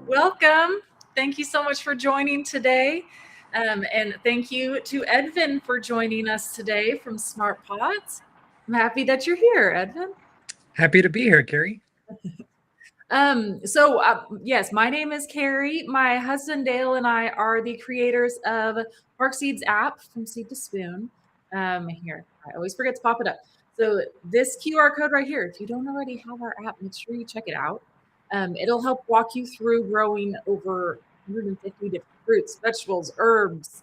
Welcome. Thank you so much for joining today. And thank you to Edvin for joining us today from Smart Pots. I'm happy that you're here, Edvin. Happy to be here, Carrie. Yes, my name is Carrie. My husband Dale and I are the creators of Park Seeds app from Seed to Spoon. Here, I always forget to pop it up. So this QR code right here, if you don't already have our app, make sure you check it out. It'll help walk you through growing over 150 different fruits, vegetables, herbs,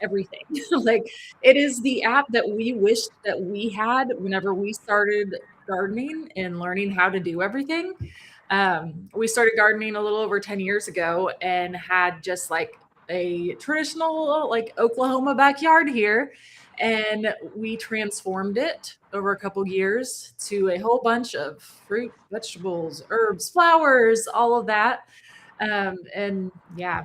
everything. Like it is the app that we wished that we had whenever we started gardening and learning how to do everything. We started gardening a little over 10 years ago and had just like a traditional like Oklahoma backyard here. And we transformed it over a couple years to a whole bunch of fruit, vegetables, herbs, flowers, all of that. And yeah,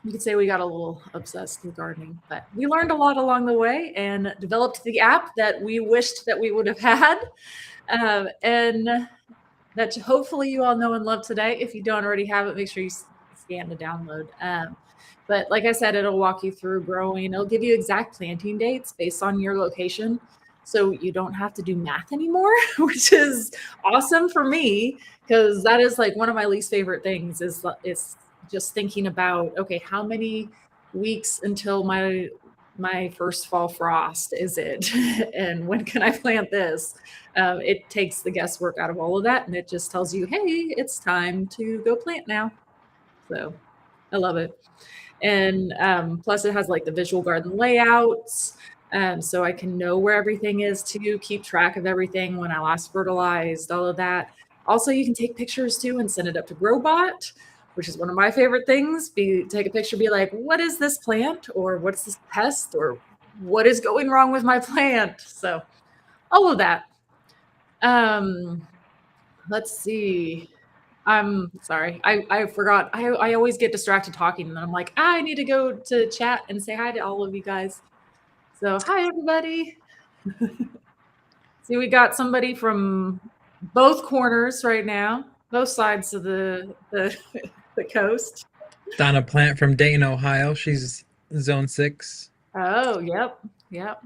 you could say we got a little obsessed with gardening, but we learned a lot along the way and developed the app that we wished that we would have had. And that hopefully you all know and love today. If you don't already have it, make sure you scan the download. But like I said, it'll walk you through growing. It'll give you exact planting dates based on your location. So you don't have to do math anymore, which is awesome for me because that is like one of my least favorite things is just thinking about, okay, how many weeks until my first fall frost is it? And when can I plant this? It takes the guesswork out of all of that. And it just tells you, hey, it's time to go plant now. So I love it. And plus it has like the visual garden layouts. So I can know where everything is to keep track of everything when I last fertilized, all of that. Also, you can take pictures too and send it up to Growbot, which is one of my favorite things. Take a picture, be like, what is this plant? Or what's this pest? Or what is going wrong with my plant? So all of that. Let's see. I'm sorry. I forgot. I always get distracted talking and then I'm like, I need to go to chat and say hi to all of you guys. So hi everybody. See, we got somebody from both corners right now, both sides of the coast. Donna Plant from Dayton, Ohio. She's zone 6. Oh, yep. Yep.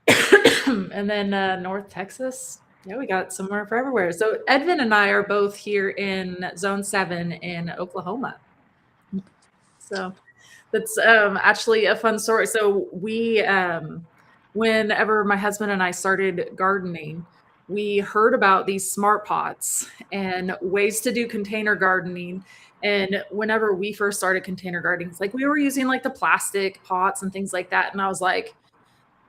And then North Texas. Yeah, we got somewhere for everywhere. So Edvin and I are both here in Zone 7 in Oklahoma. So that's actually a fun story. So we, whenever my husband and I started gardening, we heard about these smart pots and ways to do container gardening. And whenever we first started container gardening, it's like we were using like the plastic pots and things like that. And I was like,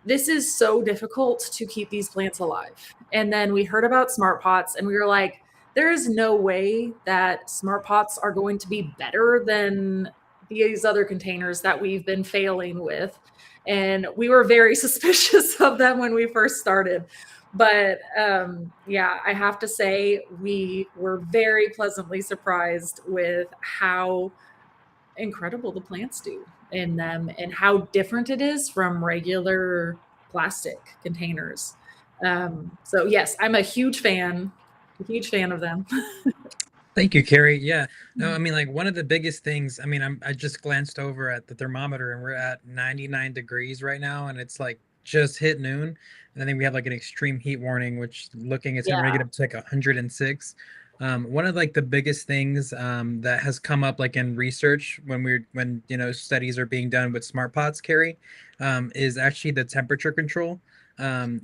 this is so difficult to keep these plants alive. And then we heard about smart pots and we were like, there is no way that smart pots are going to be better than these other containers that we've been failing with. And we were very suspicious of them when we first started. But yeah, I have to say, we were very pleasantly surprised with how incredible the plants do in them and how different it is from regular plastic containers. So yes, I'm a huge fan of them. Thank you, Carrie. Yeah. No, I mean, like one of the biggest things, I mean, I just glanced over at the thermometer and we're at 99 degrees right now and it's like just hit noon. And I think we have like an extreme heat warning, which looking it's gonna Yeah. get up to like 106. One of like the biggest things that has come up like in research when studies are being done with smart pots, Carrie, is actually the temperature control.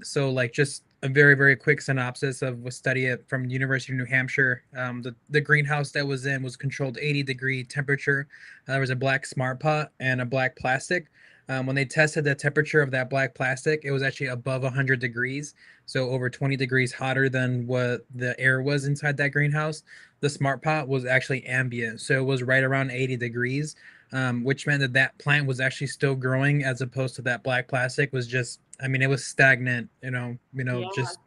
So like just a very, very quick synopsis of a study from University of New Hampshire. The greenhouse that was in was controlled 80-degree temperature. There was a black smart pot and a black plastic. When they tested the temperature of that black plastic, it was actually above 100 degrees, so over 20 degrees hotter than what the air was inside that greenhouse. The smart pot was actually ambient, so it was right around 80 degrees, which meant that that plant was actually still growing as opposed to that black plastic was just, I mean, it was stagnant, Yeah.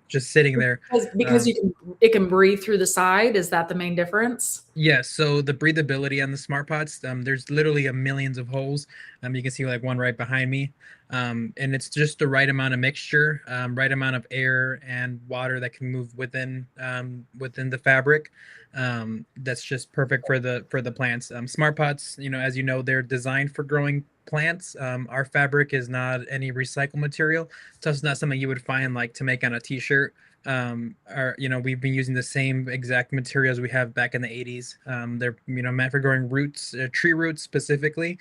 just sitting there. Because Um, it can breathe through the side. Is that the main difference? Yes, so the breathability on the smart pots, there's literally a millions of holes. You can see like one right behind me. And it's just the right amount of mixture, right amount of air and water that can move within the fabric. That's just perfect for the plants. Smart pots, as you know, they're designed for growing plants. Our fabric is not any recycled material, so it's not something you would find like to make on a t-shirt. Or we've been using the same exact materials we have back in the 80s. They're meant for growing roots, tree roots specifically.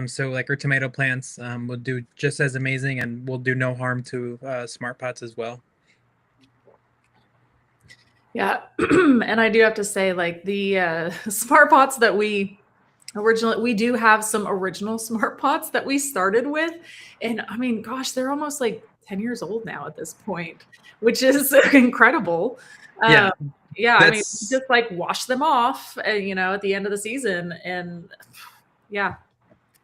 So like our tomato plants will do just as amazing and will do no harm to smart pots as well. Yeah. And I do have to say, like, the smart pots that we do have some original smart pots that we started with. And I mean, gosh, they're almost like 10 years old now at this point, which is incredible. Yeah, Yeah, I mean, that's just like wash them off, at the end of the season. And yeah,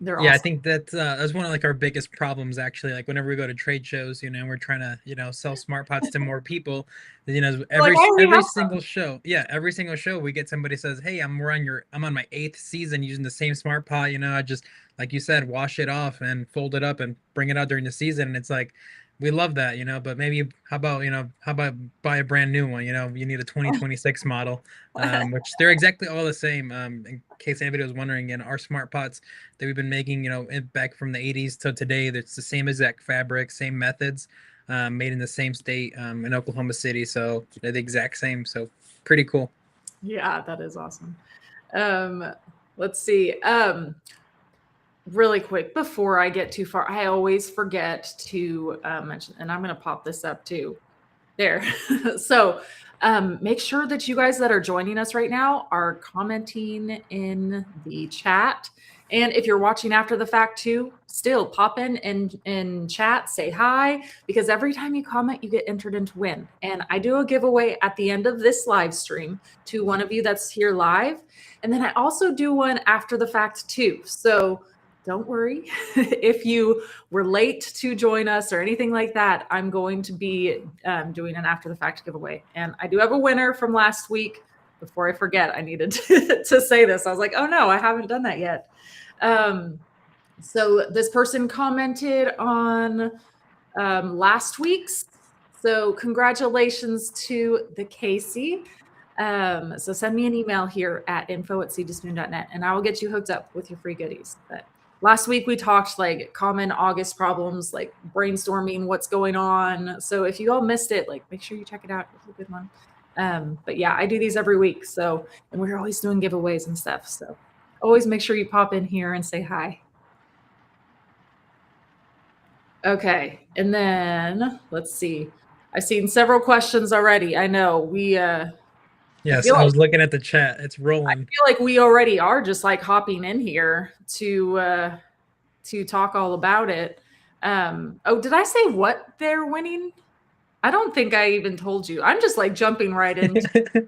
they're Yeah, I awesome. think that's one of like our biggest problems actually. Like whenever we go to trade shows, we're trying to sell smart pots to more people. Like, I already Every have single show, yeah, every single show we get somebody says, "Hey, I'm on my 8th season using the same smart pot. I just like you said, wash it off and fold it up and bring it out during the season." And it's like we love that, but maybe how about buy a brand new one? You need a 2026 model, them. which they're exactly all the same. In case anybody was wondering, our smart pots that we've been making, back from the 80s to today. It's the same exact fabric, same methods, made in the same state in Oklahoma City. So they're the exact same. So pretty cool. Yeah, that is awesome. Um, let's see. Really quick before I get too far, I always forget to mention, and I'm going to pop this up too. There. So make sure that you guys that are joining us right now are commenting in the chat. And if you're watching after the fact too, still pop in chat, say hi, because every time you comment, you get entered into win. And I do a giveaway at the end of this live stream to one of you that's here live. And then I also do one after the fact too. So don't worry if you were late to join us or anything like that. I'm going to be doing an after the fact giveaway. And I do have a winner from last week. Before I forget, I needed to say this. I was like, oh no, I haven't done that yet. So this person commented on last week's. So congratulations to the Casey. So send me an email here at info@seedtospoon.net and I will get you hooked up with your free goodies. But last week we talked like common August problems, like brainstorming what's going on. So if you all missed it, like make sure you check it out. It's a good one. But yeah, I do these every week. So, and we're always doing giveaways and stuff. So always make sure you pop in here and say hi. Okay. And then let's see. I've seen several questions already. I know Yes, I was looking at the chat. It's I rolling. feel like we already are just like hopping in here to talk all about it. Oh, did I say what they're winning? I don't think I even told you. I'm just like jumping right into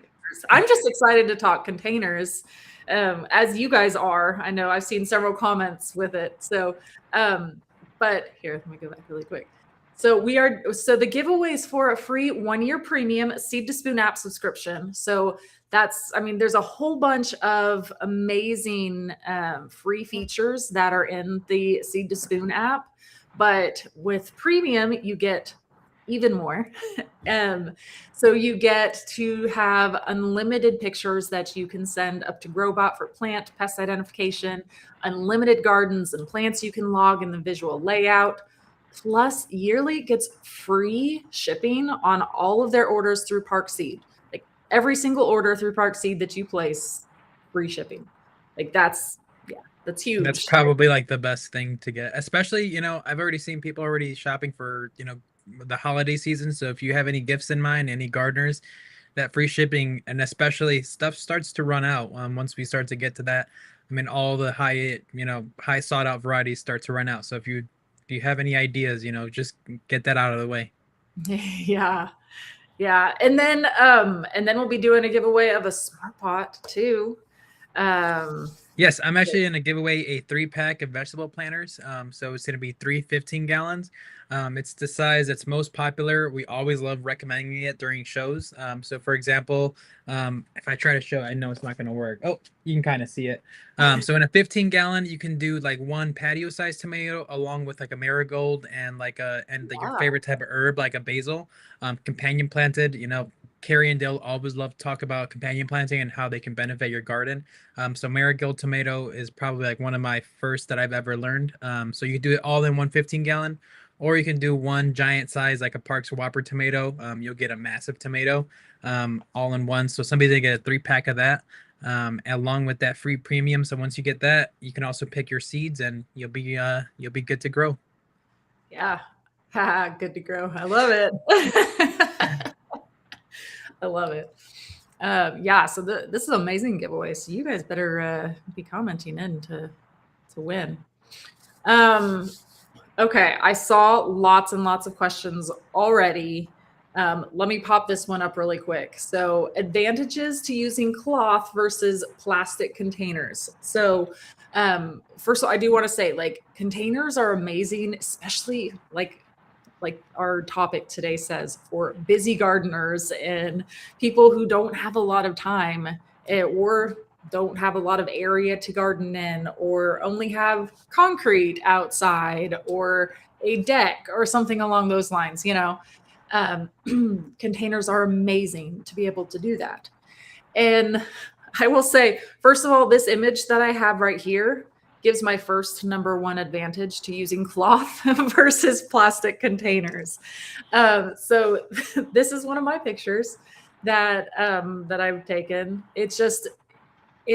I'm just excited to talk containers, as you guys are. I know I've seen several comments with it. So, but here, let me go back really quick. So the giveaway is for a free 1-year premium Seed to Spoon app subscription. So there's a whole bunch of amazing free features that are in the Seed to Spoon app. But with premium, you get even more. So you get to have unlimited pictures that you can send up to Growbot for plant pest identification, unlimited gardens and plants you can log in the visual layout. Plus, yearly gets free shipping on all of their orders through Park Seed. Like every single order through Park Seed that you place, free shipping. Like that's huge. That's probably like the best thing to get, especially, I've already seen people already shopping for, the holiday season. So if you have any gifts in mind, any gardeners, that free shipping and especially stuff starts to run out once we start to get to that. I mean, all the high sought out varieties start to run out. So if you have any ideas, just get that out of the way. Yeah. Yeah. And then we'll be doing a giveaway of a smart pot too. Yes, I'm actually going to give away a 3-pack of vegetable planters. So it's going to be 3 15 gallons. It's the size that's most popular. We always love recommending it during shows. So for example, if I try to show, I know it's not going to work. Oh, you can kind of see it. So in a 15 gallon, you can do like one patio sized tomato along with like a marigold and like your Wow. favorite type of herb, like a basil, companion planted. Carrie and Dale always love to talk about companion planting and how they can benefit your garden. So marigold tomato is probably like one of my first that I've ever learned. So you can do it all in one 15 gallon, or you can do one giant size like a Parks Whopper tomato. You'll get a massive tomato all in one. So somebody's gonna get a 3-pack of that along with that free premium. So once you get that, you can also pick your seeds and you'll be good to grow. Yeah. Good to grow. I love it. I love it. Yeah, so this is an amazing giveaway. So you guys better be commenting in to win. Okay, I saw lots and lots of questions already. Let me pop this one up really quick. So, advantages to using cloth versus plastic containers. So, first of all, I do want to say, like, containers are amazing, especially like our topic today says, for busy gardeners and people who don't have a lot of time, or don't have a lot of area to garden in, or only have concrete outside or a deck or something along those lines. Um, containers are amazing to be able to do that. And I will say, first of all, this image that I have right here gives my first number one advantage to using cloth versus plastic containers. So this is one of my pictures that I've taken. It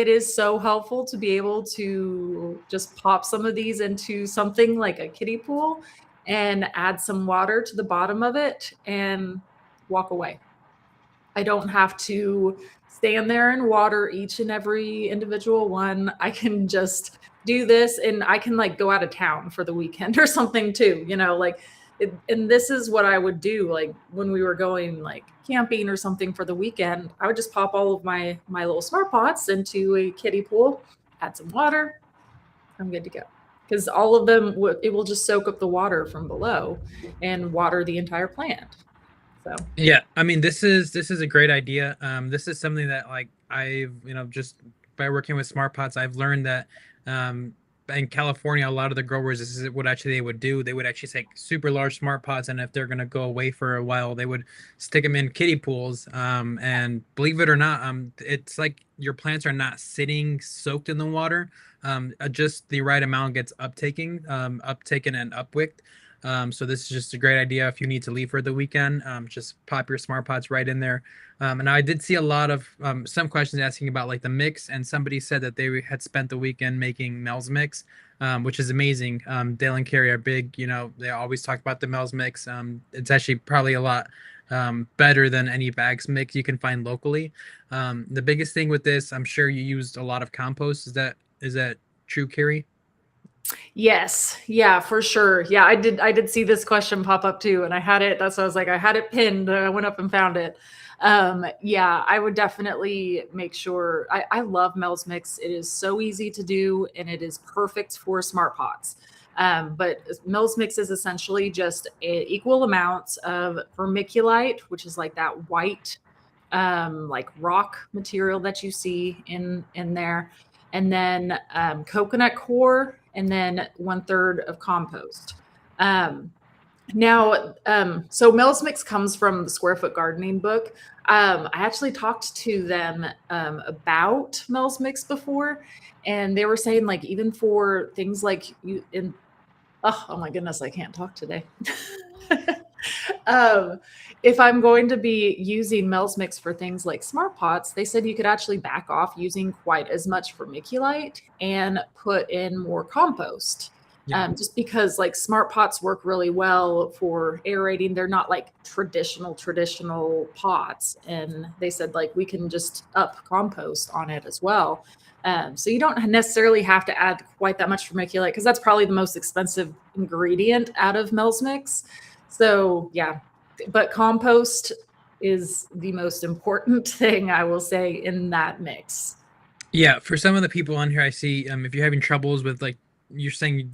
is so helpful to be able to just pop some of these into something like a kiddie pool and add some water to the bottom of it and walk away. I don't have to stand there and water each and every individual one. I can just do this and I can like go out of town for the weekend or something too, and this is what I would do like when we were going like camping or something for the weekend. I would just pop all of my little smart pots into a kiddie pool, add some water, I'm good to go. Because all of them, it will just soak up the water from below and water the entire plant. So, Yeah, I mean this is a great idea. This is something that like I've just by working with smart pots, I've learned that um, in California, a lot of the growers, this is what actually they would do. They would actually take super large smart pots, and if they're gonna go away for a while, they would stick them in kiddie pools. And believe it or not, it's like your plants are not sitting soaked in the water. Just the right amount gets uptaken and upwicked. So this is just a great idea if you need to leave for the weekend. Just pop your smart pots right in there. And I did see a lot of some questions asking about like the mix, and somebody said that they had spent the weekend making Mel's mix, which is amazing. Dale and Carrie are big, they always talk about the Mel's mix. It's actually probably a lot better than any bags mix you can find locally. The biggest thing with this, I'm sure you used a lot of compost. Is that true, Carrie? yes, yeah, for sure. Yeah, I did see this question pop up too, and I had it. That's why I was like, I had it pinned. I went up and found it. Yeah, I would definitely make sure. I love Mel's Mix. It is so easy to do, and it is perfect for smart pots. But Mel's Mix is essentially just equal amounts of vermiculite, which is like that white, like rock material that you see in there, and then coconut coir, and then 1/3 of compost. Um, so Mel's Mix comes from the Square Foot Gardening book. I actually talked to them about Mel's Mix before, and they were saying like even for things like you in oh my goodness, I can't talk today. um, if I'm going to be using Mel's Mix for things like smart pots, they said you could actually back off using quite as much vermiculite and put in more compost. Yeah. Just because like smart pots work really well for aerating. They're not like traditional pots. And they said like we can just up compost on it as well. So you don't necessarily have to add quite that much vermiculite because that's probably the most expensive ingredient out of Mel's Mix. So yeah, but compost is the most important thing I will say in that mix. Yeah, for some of the people on here, I see if you're having troubles with like you're saying,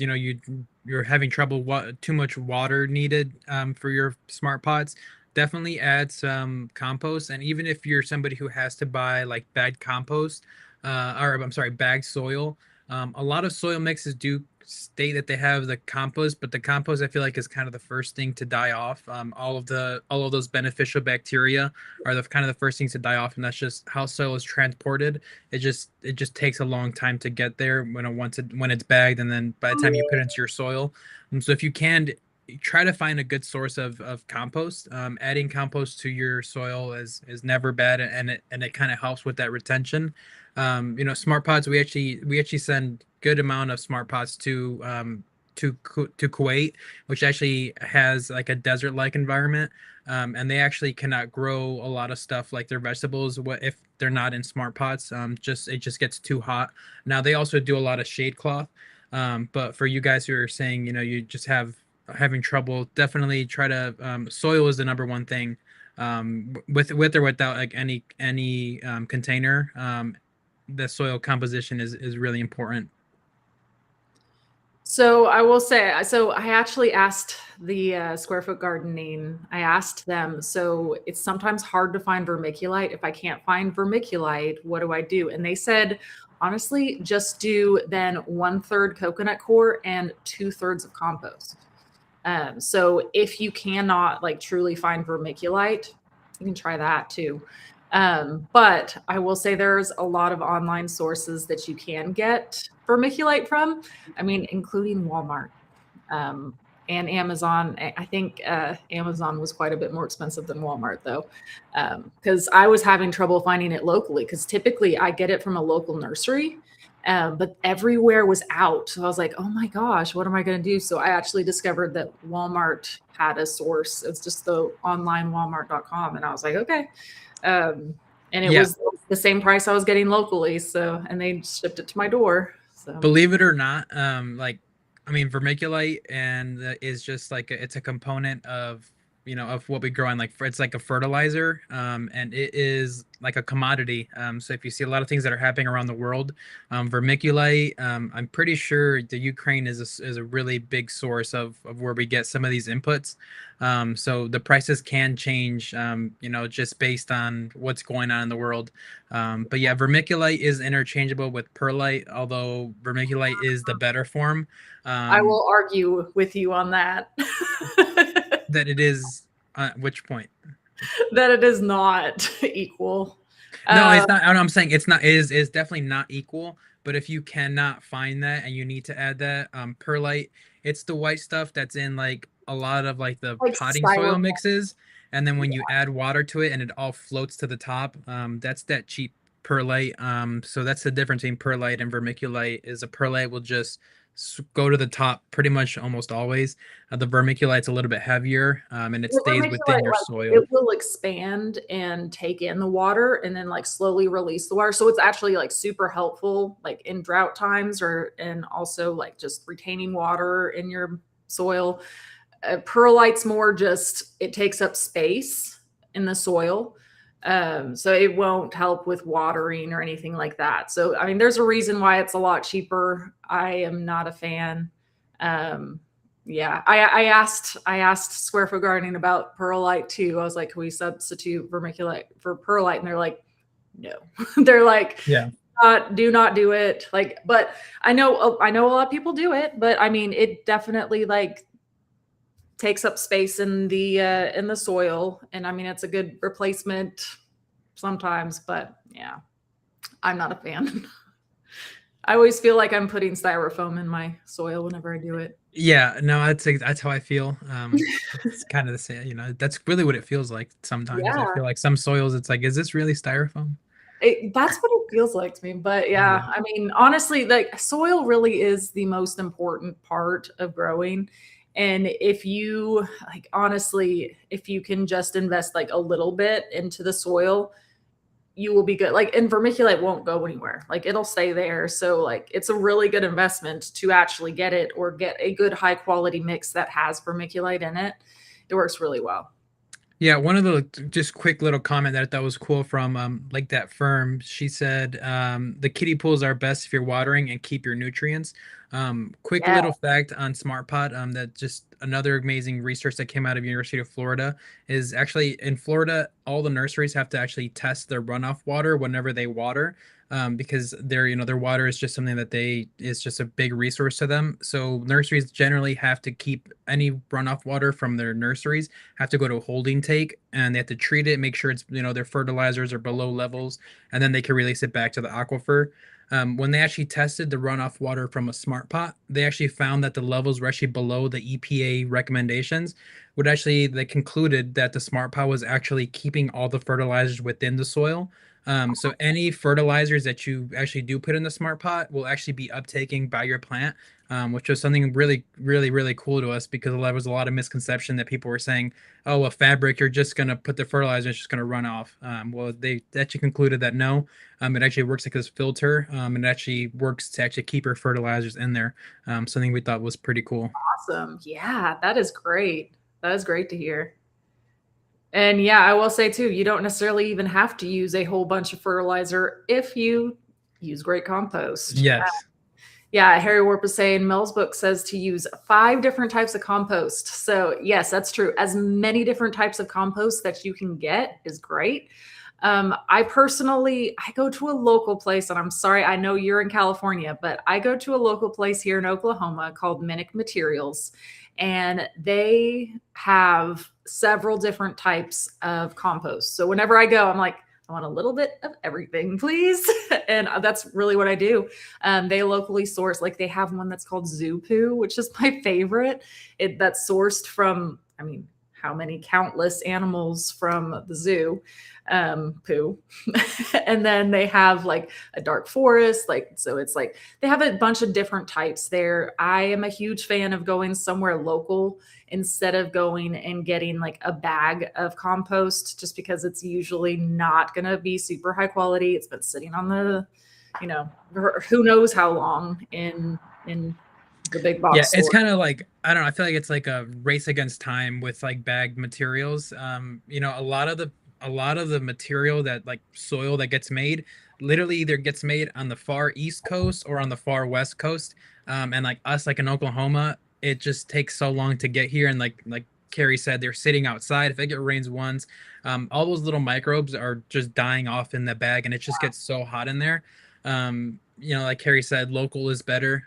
you're having trouble too much water needed for your smart pots, definitely add some compost. And even if you're somebody who has to buy like bagged compost, or I'm sorry, bagged soil, a lot of soil mixes do state that they have the compost, but the compost I feel like is kind of the first thing to die off. All of those beneficial bacteria are the kind of the first things to die off, and that's just how soil is transported. It just takes a long time to get there when it's bagged, and then by the time you put it into your soil. So if you can, try to find a good source of compost. Adding compost to your soil is never bad, and it kind of helps with that retention. Smart pots, we actually send good amount of smart pots to Kuwait, which actually has like a desert like environment. And they actually cannot grow a lot of stuff like their vegetables if they're not in smart pots. Just it just gets too hot. Now they also do a lot of shade cloth. But for you guys who are saying, you just having trouble, definitely try to soil is the number one thing. With or without like any container, the soil composition is really important. So I will say, so I actually asked the Square Foot Gardening, I asked them, so it's sometimes hard to find vermiculite. If I can't find vermiculite, what do I do? And they said, honestly, just do then 1/3 coconut coir and 2/3 of compost. So if you cannot like truly find vermiculite, you can try that too. But I will say there's a lot of online sources that you can get vermiculite from. I mean, including Walmart um, and Amazon. I think Amazon was quite a bit more expensive than Walmart though, because I was having trouble finding it locally. Because typically I get it from a local nursery, but everywhere was out. So I was like, oh my gosh, what am I going to do? So I actually discovered that Walmart had a source. It's just the online walmart.com. And I was like, okay. And it Yeah, was the same price I was getting locally. So, and they shipped it to my door. So, believe it or not, I mean, vermiculite and is just like it's a component of what we grow on. Like it's like a fertilizer, and it is like a commodity. So if you see a lot of things that are happening around the world, vermiculite, I'm pretty sure the Ukraine is a really big source of where we get some of these inputs. So the prices can change, just based on what's going on in the world. But yeah, vermiculite is interchangeable with perlite, although vermiculite is the better form. I Um, will argue with you on that. that it is, which point? That it is not equal. No, Uh, it's not. I'm saying it's not. Is definitely not equal. But if you cannot find that and you need to add that, perlite, it's the white stuff that's in like a lot of like the like potting soil styrofoam. mixes, and then when you add water to it and it all floats to the top, that's that cheap perlite. So that's the difference between perlite and vermiculite. Is a perlite will just go to the top pretty much almost always. The vermiculite's a little bit heavier, and it The stays within vermiculite, your like, soil. it will expand and take in the water and then, like, slowly release the water, so it's actually, like, super helpful, like, in drought times or and also, like, just retaining water in your soil. Perlite's more just it takes up space in the soil, so it won't help with watering or anything like that. So, I mean, there's a reason why it's a lot cheaper. I am not a fan. Um, yeah, I asked Square Foot Gardening about perlite too. I was like, "Can we substitute vermiculite for perlite?" And they're like, "No." They're like, Yeah. Do not do it." Like, but I know a lot of people do it, but I mean, it definitely like takes up space in the soil, and I mean, it's a good replacement sometimes, but yeah, I'm not a fan. I always feel like I'm putting styrofoam in my soil whenever I do it. Yeah, no, that's how I feel. It's kind of the same, that's really what it feels like sometimes. I Yeah, feel like some soils, it's like, is this really styrofoam? that's what it feels like to me. But Yeah. yeah, I mean, honestly, like soil really is the most important part of growing. And if you like, honestly, if you can just invest like a little bit into the soil, you will be good. Like, and vermiculite won't go anywhere. Like, it'll stay there. So, like, it's a really good investment to actually get it or get a good high quality mix that has vermiculite in it. It works really well. Yeah, one of the just quick little comment that I thought was cool from like that firm. She said the kiddie pools are best if you're watering and keep your nutrients. Quick Yeah. little fact on Smart Pot that just another amazing research that came out of University of Florida is actually in Florida all the nurseries have to actually test their runoff water whenever they water, because their water is just something that they is just a big resource to them. So nurseries generally have to keep any runoff water from their nurseries have to go to a holding tank and they have to treat it, make sure it's their fertilizers are below levels, and then they can release it back to the aquifer. When they actually tested the runoff water from a smart pot, they actually found that the levels were actually below the EPA recommendations. Would actually they concluded that the smart pot was actually keeping all the fertilizers within the soil. So any fertilizers that you actually do put in the smart pot will actually be uptaking by your plant, which was something really, really, really cool to us because there was a lot of misconception that people were saying, "Oh, a fabric, you're just gonna put the fertilizer, it's just gonna run off." Well, they actually concluded that no, it actually works like this filter, and it actually works to actually keep your fertilizers in there. Something we thought was pretty cool. Awesome. Yeah, that is great. That is great to hear. And yeah, I will say too, you don't necessarily even have to use a whole bunch of fertilizer if you use great compost. Yes. Yeah, Harry Warp is saying Mel's book says to use 5 different types of compost. So yes, that's true. As many different types of compost that you can get is great. I go to a local place, and I'm sorry, I know you're in California, but I go to a local place here in Oklahoma called Minick Materials, and they have several different types of compost. So whenever I go, I'm like, I want a little bit of everything, please. And that's really what I do. They locally source, like they have one that's called Zoo Poo, which is my favorite. That's sourced from, I mean, how many countless animals from the zoo poo. And then they have like a dark forest, like so it's like they have a bunch of different types there. I am a huge fan of going somewhere local instead of going and getting like a bag of compost, just because it's usually not going to be super high quality. It's been sitting on the, who knows how long in the big Yeah, box it's store. kind of like I don't know. I feel like it's like a race against time with like bagged materials. A lot of the material that like soil that gets made literally either gets made on the far east coast or on the far west coast. And like us, like in Oklahoma, it just takes so long to get here. And like Carrie said, they're sitting outside. If it rains once, all those little microbes are just dying off in the bag, and it just gets so hot in there. Like Carrie said, local is better.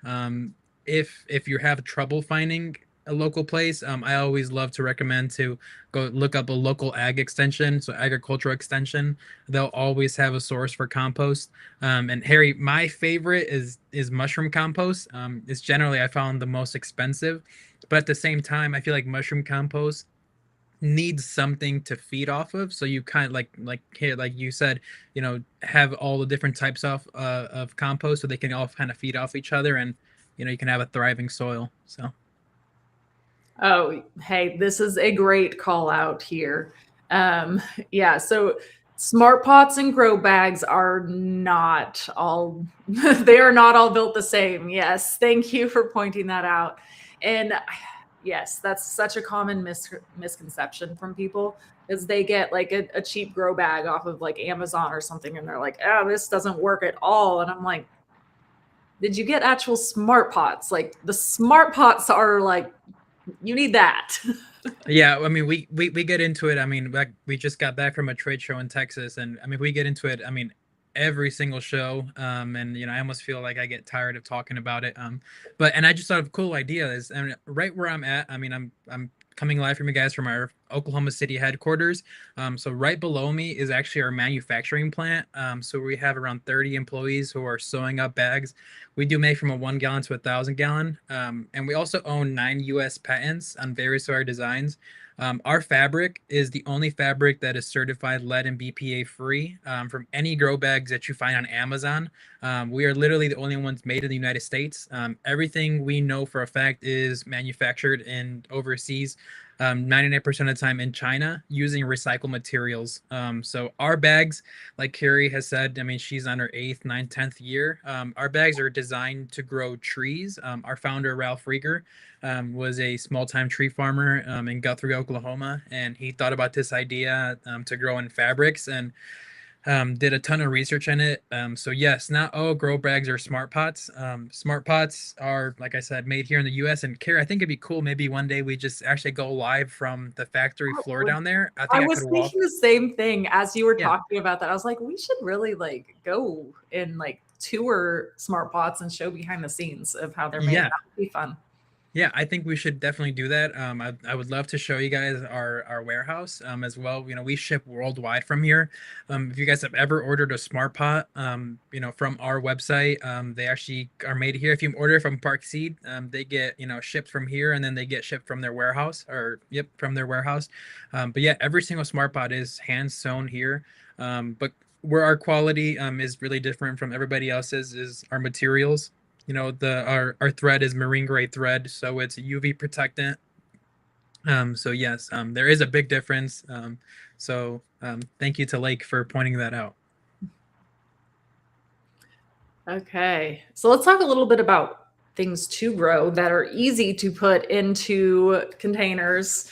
If you have trouble finding a local place, I always love to recommend to go look up a local ag extension, so agricultural extension. They'll always have a source for compost. And Harry, my favorite is mushroom compost. It's generally I found the most expensive, but at the same time, I feel like mushroom compost needs something to feed off of. So you kind of like here, like you said, have all the different types of compost so they can all kind of feed off each other, and you can have a thriving soil. So Oh, hey, this is a great call out here. Um, yeah, so smart pots and grow bags are not all they are not all built the same. Yes, thank you for pointing that out. And yes, that's such a common misconception from people is they get like a cheap grow bag off of like Amazon or something and they're like, "Oh, this doesn't work at all." And I'm like, "Did you get actual smart pots? Like the smart pots are like you need that." yeah, I mean, we get into it. I mean, like we just got back from a trade show in Texas, and I mean, we get into it. I mean, every single show, and I almost feel like I get tired of talking about it. And I just thought of a cool idea is, I mean, right where I'm at. I mean, I'm coming live from you guys from our Oklahoma City headquarters. So right below me is actually our manufacturing plant. So we have around 30 employees who are sewing up bags. We do make from a 1 gallon to 1,000 gallon. And we also own 9 US patents on various of our designs. Our fabric is the only fabric that is certified lead and BPA free from any grow bags that you find on Amazon. We are literally the only ones made in the United States. Everything we know for a fact is manufactured in overseas. 99% of the time in China using recycled materials. So our bags, like Carrie has said, I mean, she's on her 8th, 9th, 10th year. Our bags are designed to grow trees. Our founder, Ralph Rieger, was a small-time tree farmer in Guthrie, Oklahoma, and he thought about this idea to grow in fabrics, and did a ton of research in it. So yes, not all grow bags are smart pots. Smart pots are, like I said, made here in the U.S. And Carrie, I think it'd be cool. Maybe one day we just actually go live from the factory floor down there. I I think I was could walk. thinking the same thing as you were Yeah, talking about that. I was like, we should really like go and like tour smart pots and show behind the scenes of how they're made. yeah. That would be fun. Yeah, I think we should definitely do that. I would love to show you guys our warehouse as well. You know, we ship worldwide from here. If you guys have ever ordered a smart pot, from our website, they actually are made here. If you order from Park Seed, they get shipped from here, and then they get shipped from their warehouse, or yep, from their warehouse. But yeah, every single smart pot is hand sewn here. But where our quality is really different from everybody else's is our materials. Our thread is marine grade thread, so it's UV protectant. So yes, there is a big difference. Thank you to Lake for pointing that out. Okay. So let's talk a little bit about things to grow that are easy to put into containers,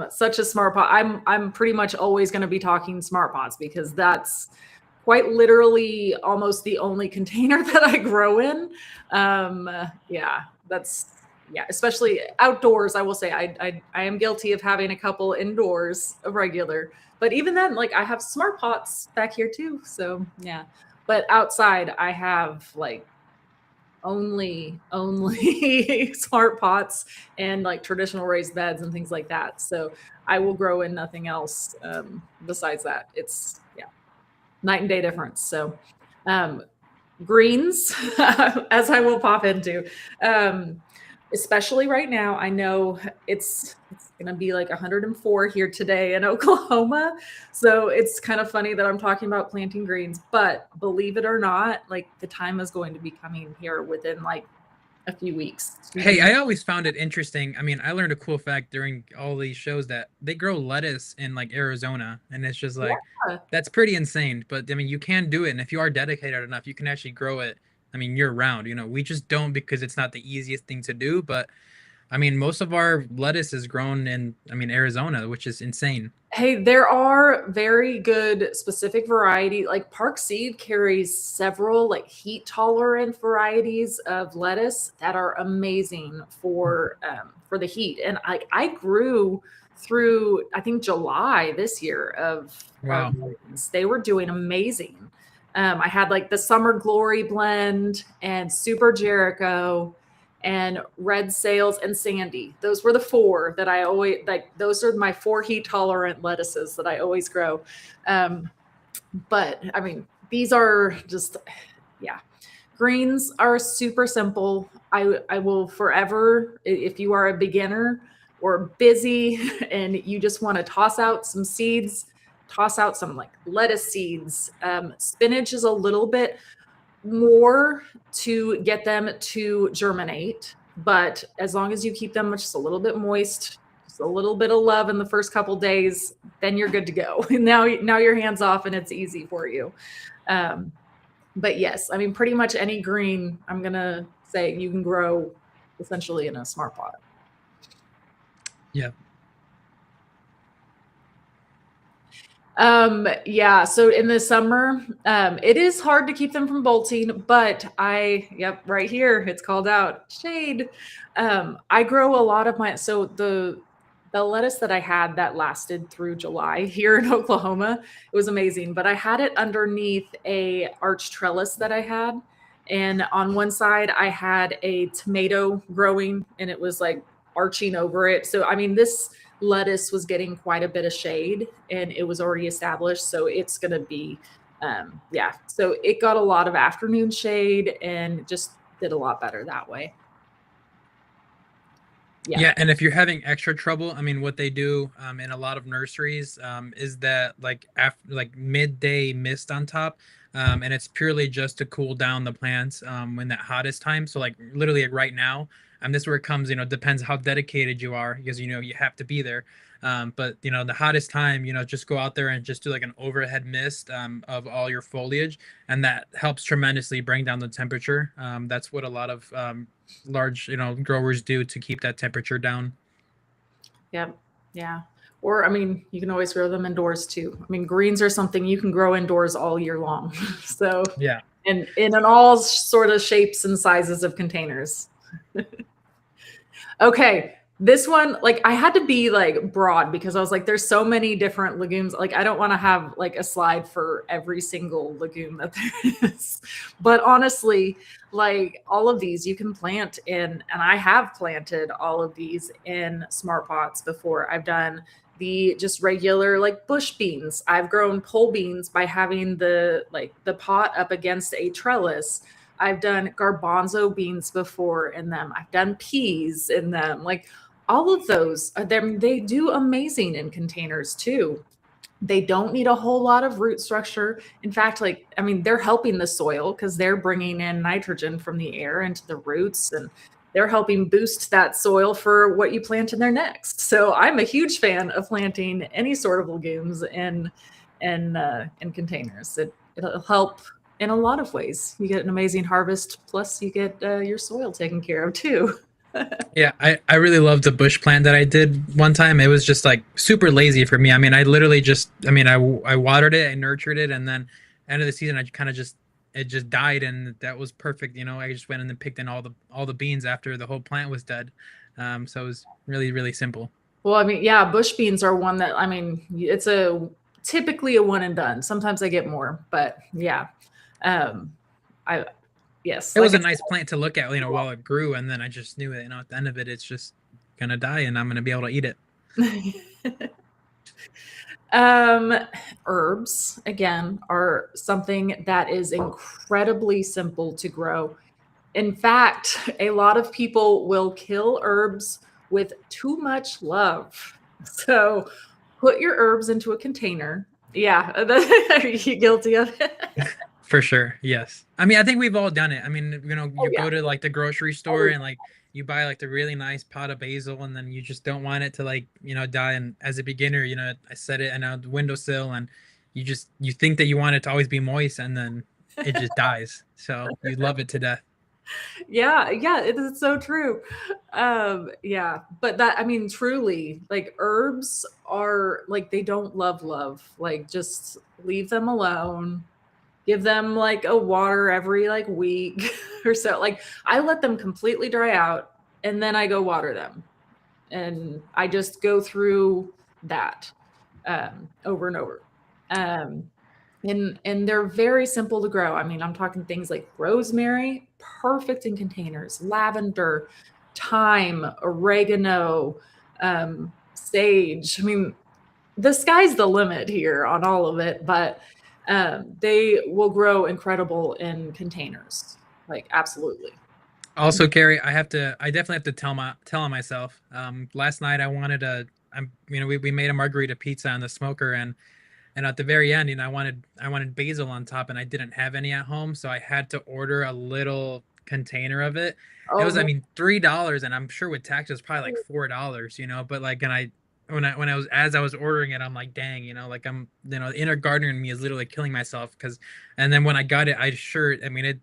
such as smart pot. I'm pretty much always going to be talking smart pots because that's quite literally almost the only container that I grow in. Yeah, especially outdoors. I will say I am guilty of having a couple indoors of regular, but even then, like I have smart pots back here too. So yeah, but outside I have like only smart pots and like traditional raised beds and things like that. So I will grow in nothing else besides that. It's night and day difference. So greens, as I will pop into, especially right now. I know it's going to be like 104 here today in Oklahoma. So it's kind of funny that I'm talking about planting greens, but believe it or not, like the time is going to be coming here within like a few weeks. Hey, I always found it interesting. I mean, I learned a cool fact during all these shows that they grow lettuce in like Arizona, and it's just like Yeah. that's pretty insane. But I mean, you can do it, and if you are dedicated enough, you can actually grow it. I mean, year round. We just don't because it's not the easiest thing to do. But I mean, most of our lettuce is grown in, Arizona, which is insane. Hey, there are very good specific variety. Like Park Seed carries several like heat tolerant varieties of lettuce that are amazing for the heat. And I grew through I think July this year of Wow. greens. They were doing amazing. I had like the Summer Glory blend and Super Jericho and Red Sails and Sandy. Those were the four that I always like. Those are my four heat tolerant lettuces that I always grow. But I mean, these are just, yeah. Greens are super simple. I will forever, if you are a beginner or busy and you just want to toss out some seeds, toss out some like lettuce seeds. Spinach is a little bit more to get them to germinate, but as long as you keep them just a little bit moist, just a little bit of love in the first couple days, then you're good to go. Now your hands off and it's easy for you. But yes, I mean, pretty much any green, I'm gonna say you can grow essentially in a smart pot. Yeah. Yeah, so in the summer, it is hard to keep them from bolting, but right here, it's called out shade. I grow a lot of so the lettuce that I had that lasted through July here in Oklahoma, it was amazing, but I had it underneath a arch trellis that I had. And on one side I had a tomato growing and it was like arching over it. So I mean, this lettuce was getting quite a bit of shade and it was already established. So it's going to be, so it got a lot of afternoon shade and just did a lot better that way. Yeah, and if you're having extra trouble, I mean, what they do in a lot of nurseries is that like after like midday mist on top, and it's purely just to cool down the plants when that hottest time. So like literally like right now, And this is where it comes, depends how dedicated you are, because you have to be there. But the hottest time, just go out there and just do like an overhead mist of all your foliage, and that helps tremendously bring down the temperature. That's what a lot of large, growers do to keep that temperature down. Yep. Yeah. Or, I mean, you can always grow them indoors too. I mean, greens are something you can grow indoors all year long. So, Yeah. and in all sort of shapes and sizes of containers. Okay. This one, like, I had to be like broad because I was like, there's so many different legumes. Like, I don't want to have like a slide for every single legume that there is. But honestly, like all of these you can plant in, and I have planted all of these in smart pots before. I've done the just regular like bush beans. I've grown pole beans by having the pot up against a trellis. I've done garbanzo beans before in them. I've done peas in them. Like all of those, they do amazing in containers too. They don't need a whole lot of root structure. In fact, like, I mean, they're helping the soil because they're bringing in nitrogen from the air into the roots, and they're helping boost that soil for what you plant in there next. So I'm a huge fan of planting any sort of legumes in containers. It'll help in a lot of ways. You get an amazing harvest, plus you get your soil taken care of too. Yeah, I really loved the bush plant that I did one time. It was just like super lazy for me. I mean, I literally just, I watered it, I nurtured it, and then end of the season, I kind of just, it just died, and that was perfect. I just went in and picked in all the beans after the whole plant was dead. So it was really, really simple. Well, I mean, yeah, bush beans are one that, I mean, it's typically a one and done. Sometimes I get more, but yeah. Um, I yes, It like was I a nice plant to look at, while it grew, and then I just knew it, at the end of it, it's just gonna die, and I'm gonna be able to eat it. said. Um, Herbs again are something that is incredibly simple to grow. In fact, a lot of people will kill herbs with too much love. So put your herbs into a container. Yeah, are you guilty of it? For sure, yes. I mean, I think we've all done it. I mean, Oh you yeah. go to like the grocery store Oh, and like you buy like the really nice pot of basil, and then you just don't want it to like, die. And as a beginner, I set it on a windowsill, and you think that you want it to always be moist, and then it just dies. So you love it to death. yeah, yeah, it is so true. Yeah, but that, I mean, truly, like herbs are like they don't love. Like just leave them alone. Give them like a water every like week or so. Like I let them completely dry out and then I go water them. And I just go through that over and over. Um, and they're very simple to grow. I mean, I'm talking things like rosemary, perfect in containers, lavender, thyme, oregano, sage. I mean, the sky's the limit here on all of it, but they will grow incredible in containers. Like absolutely. Also, Carrie, I definitely have to tell on myself. Last night we made a margarita pizza on the smoker, and at the very end, I wanted basil on top, and I didn't have any at home, so I had to order a little container of it. It Oh was, I man. mean, $3, and I'm sure with taxes probably like $4, but like, and as I was ordering it, I'm like, dang, like the inner gardener in me is literally killing myself, because, and then when I got it, I mean,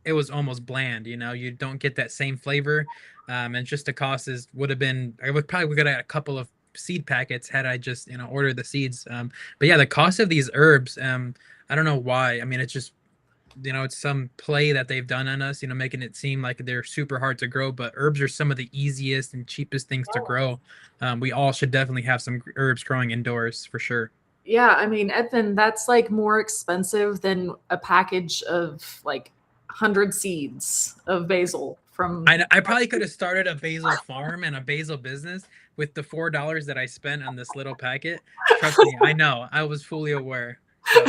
it was almost bland. You don't get that same flavor, and just the cost would have been, I would probably get a couple of seed packets had I just ordered the seeds. But yeah, the cost of these herbs, I don't know why. I mean, it's just, it's some play that they've done on us, making it seem like they're super hard to grow. But herbs are some of the easiest and cheapest things to grow. We all should definitely have some herbs growing indoors for sure. Yeah, I mean, Edvin, that's like more expensive than a package of like 100 seeds of basil from. I probably could have started a basil farm and a basil business with the $4 that I spent on this little packet. Trust me, I know. I was fully aware. So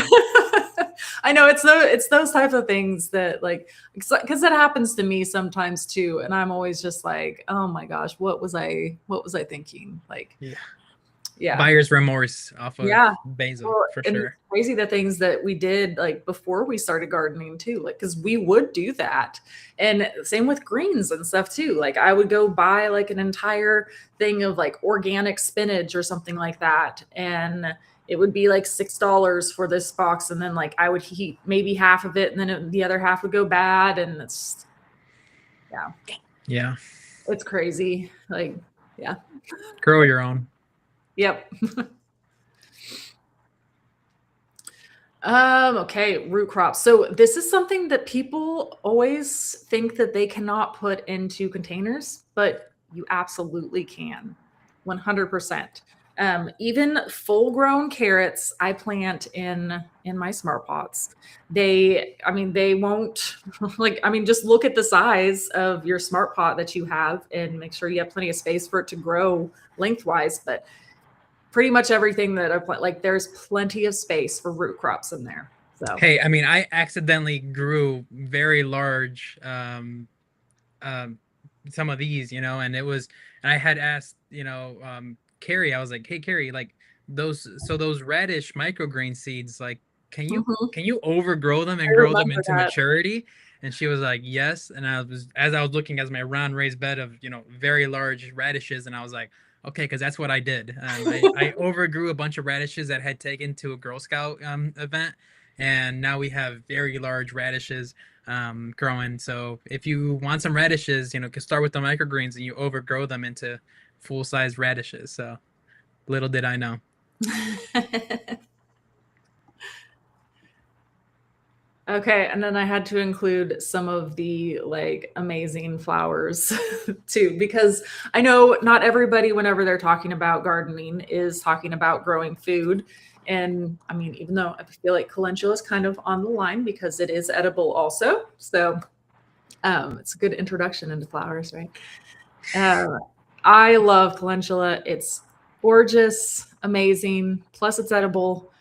I know it's those types of things that like because it happens to me sometimes too, and I'm always just like, oh my gosh, what was I thinking? Like, yeah. Yeah. Buyer's remorse off of Yeah. basil Well, for and it's sure. crazy the things that we did like before we started gardening too, like because we would do that. And same with greens and stuff too. Like I would go buy like an entire thing of like organic spinach or something like that. And it would be like $6 for this box. And then like I would heat maybe half of it and then the other half would go bad. And it's, yeah, Yeah. it's crazy. Like, yeah. Grow your own. Yep. Okay, root crops. So this is something that people always think that they cannot put into containers, but you absolutely can. 100%. Even full-grown carrots I plant in my smart pots. I mean, they won't like, I mean, just look at the size of your smart pot that you have and make sure you have plenty of space for it to grow lengthwise. But pretty much everything that I plant, like there's plenty of space for root crops in there. So, Hey, I mean, I accidentally grew very large um some of these, and I had asked, Carrie, I was like, "Hey Carrie, like those radish microgreen seeds, like mhm, can you overgrow them I and grow them remember into that. maturity?" And she was like, "Yes." And as I was looking as my round raised bed of, very large radishes, and I was like, "Okay, because that's what I did." I overgrew a bunch of radishes that had taken to a Girl Scout event, and now we have very large radishes growing. So if you want some radishes, can start with the microgreens and you overgrow them into full-size radishes. So little did I know. Okay, and then I had to include some of the like amazing flowers too, because I know not everybody, whenever they're talking about gardening, is talking about growing food. And I mean, even though I feel like calendula is kind of on the line because it is edible also. So it's a good introduction into flowers, right? Uh, I love calendula. It's gorgeous, amazing. Plus, it's edible.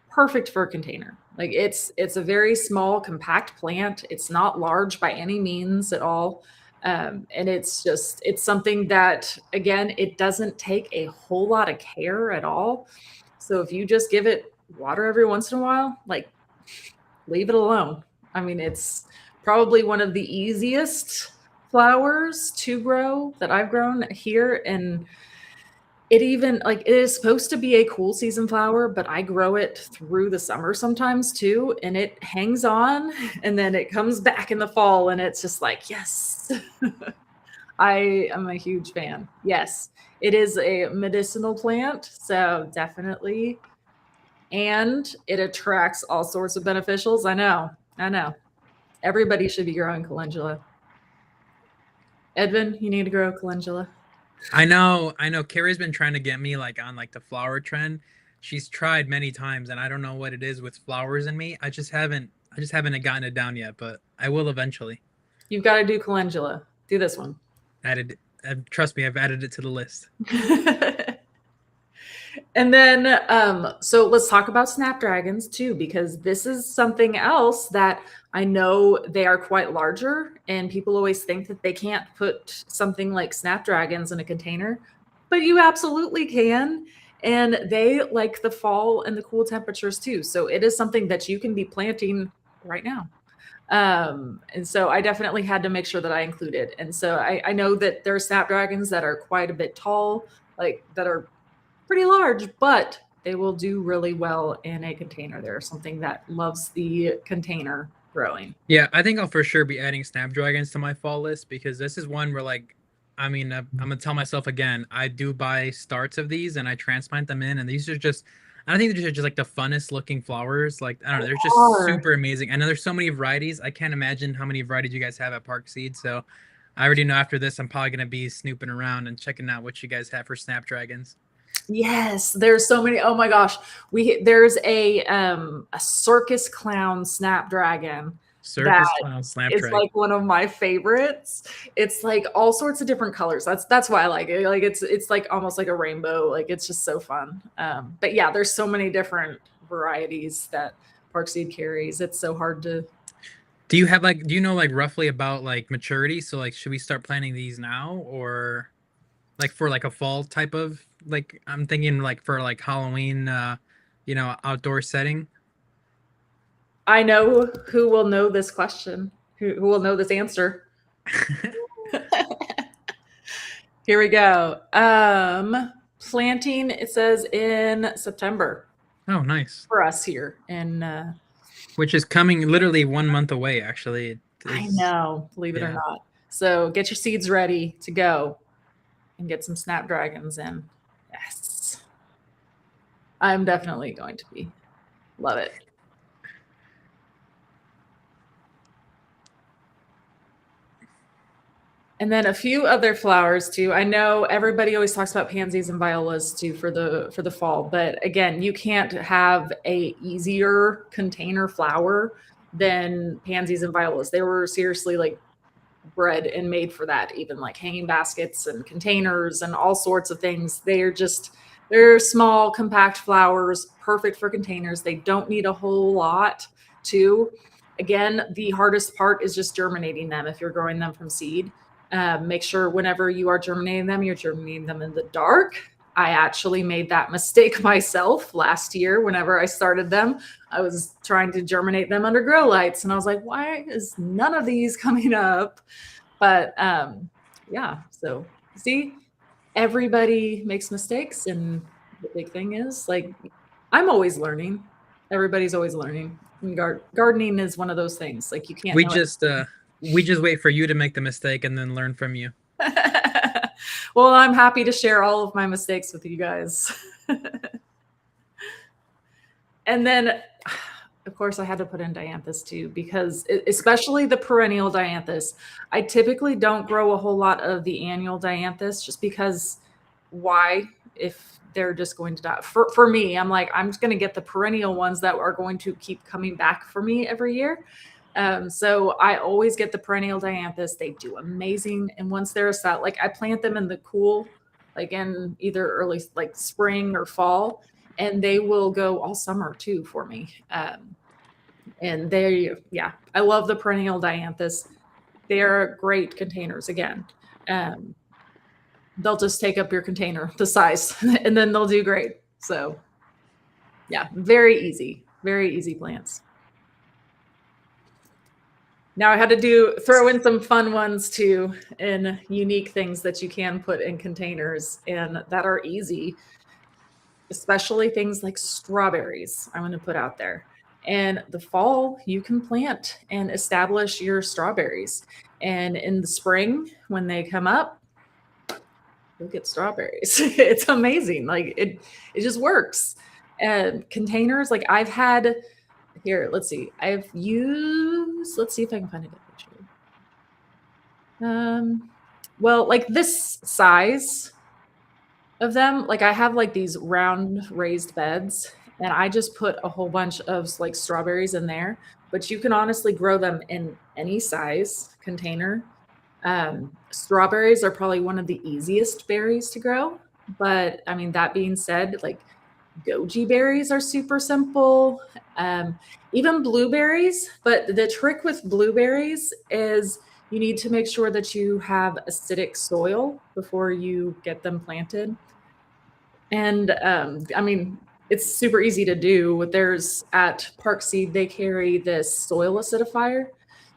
Perfect for a container. Like it's a very small, compact plant. It's not large by any means at all. And it's something that again, it doesn't take a whole lot of care at all. So if you just give it water every once in a while, like leave it alone. I mean, it's probably one of the easiest flowers to grow that I've grown here. And it even like it is supposed to be a cool season flower, but I grow it through the summer sometimes too, and it hangs on and then it comes back in the fall and it's just like, yes. I am a huge fan. Yes. It is a medicinal plant, so definitely. And it attracts all sorts of beneficials. I know. I know. Everybody should be growing calendula. Edvin, you need to grow calendula. I know Carrie's been trying to get me like on like the flower trend. She's tried many times and I don't know what it is with flowers in me. I just haven't gotten it down yet, but I will eventually. You've got to do calendula. Do this one. Added Trust me, I've added it to the list. And then, so let's talk about snapdragons too, because this is something else that I know they are quite larger, and people always think that they can't put something like snapdragons in a container, but you absolutely can. And they like the fall and the cool temperatures too. So it is something that you can be planting right now. And so I definitely had to make sure that I included. And so I know that there are snapdragons that are quite a bit tall, like that are pretty large, but they will do really well in a container. They're something that loves the container growing. Yeah, I think I'll for sure be adding snapdragons to my fall list because this is one where like I mean, I'm gonna tell myself again, I do buy starts of these and I transplant them in, and these are just I don't think they're just like the funnest looking flowers. Like I don't know, they're just Are. super amazing. I know there's so many varieties. I can't imagine how many varieties you guys have at Park Seed. So I already know after this I'm probably gonna be snooping around and checking out what you guys have for snapdragons. Yes, there's so many. Oh my gosh. There's a circus clown snapdragon that Circus clown is snapdragon. like one of my favorites. It's like all sorts of different colors. That's why I like it. Like it's like almost like a rainbow. Like it's just so fun. But yeah, there's so many different varieties that Parkseed carries. It's so hard to. Do you know like roughly about like maturity? So like should we start planting these now or like for like a fall type of like I'm thinking like for like Halloween, outdoor setting? I know who will know this question, who will know this answer. Here we go. Planting, it says in September Oh, nice. for us here. And Which is coming literally 1 month away, actually. It I is, know, believe it or yeah. not. So get your seeds ready to go and get some snapdragons in. Yes. I'm definitely going to be. Love it. And then a few other flowers too. I know everybody always talks about pansies and violas too for the fall, but again, you can't have a easier container flower than pansies and violas. They were seriously like bred and made for that, even like hanging baskets and containers and all sorts of things. They're small, compact flowers, perfect for containers. They don't need a whole lot too. Again, the hardest part is just germinating them if you're growing them from seed. Make sure whenever you are germinating them, you're germinating them in the dark. I actually made that mistake myself last year whenever I started them. I was trying to germinate them under grow lights, and I was like, why is none of these coming up? But yeah, so see, everybody makes mistakes, and the big thing is like I'm always learning. Everybody's always learning. And gardening is one of those things. Like you can't We know it. just uh we just wait for you to make the mistake and then learn from you. Well, I'm happy to share all of my mistakes with you guys. And then, of course, I had to put in dianthus too, because especially the perennial dianthus, I typically don't grow a whole lot of the annual dianthus just because why? If they're just going to die. For me, I'm like, I'm just going to get the perennial ones that are going to keep coming back for me every year. So I always get the perennial dianthus. They do amazing. And once they're set, like I plant them in the cool, like in either early, like spring or fall, and they will go all summer too for me. And yeah, I love the perennial dianthus. They're great containers again. Um, they'll just take up your container, the size, and then they'll do great. So yeah, very easy plants. Now I had to throw in some fun ones too, and unique things that you can put in containers and that are easy, especially things like strawberries. I'm going to put out there. And the fall, you can plant and establish your strawberries. And in the spring, when they come up, you'll get strawberries. It's amazing. Like it just works. And containers, like I've had here, let's see. Let's see if I can find a good picture. Well, like this size of them, like I have like these round raised beds, and I just put a whole bunch of like strawberries in there, but you can honestly grow them in any size container. Strawberries are probably one of the easiest berries to grow, but I mean, that being said, like goji berries are super simple. Even blueberries, but the trick with blueberries is you need to make sure that you have acidic soil before you get them planted. And I mean, it's super easy to do. There's at Park Seed, they carry this soil acidifier.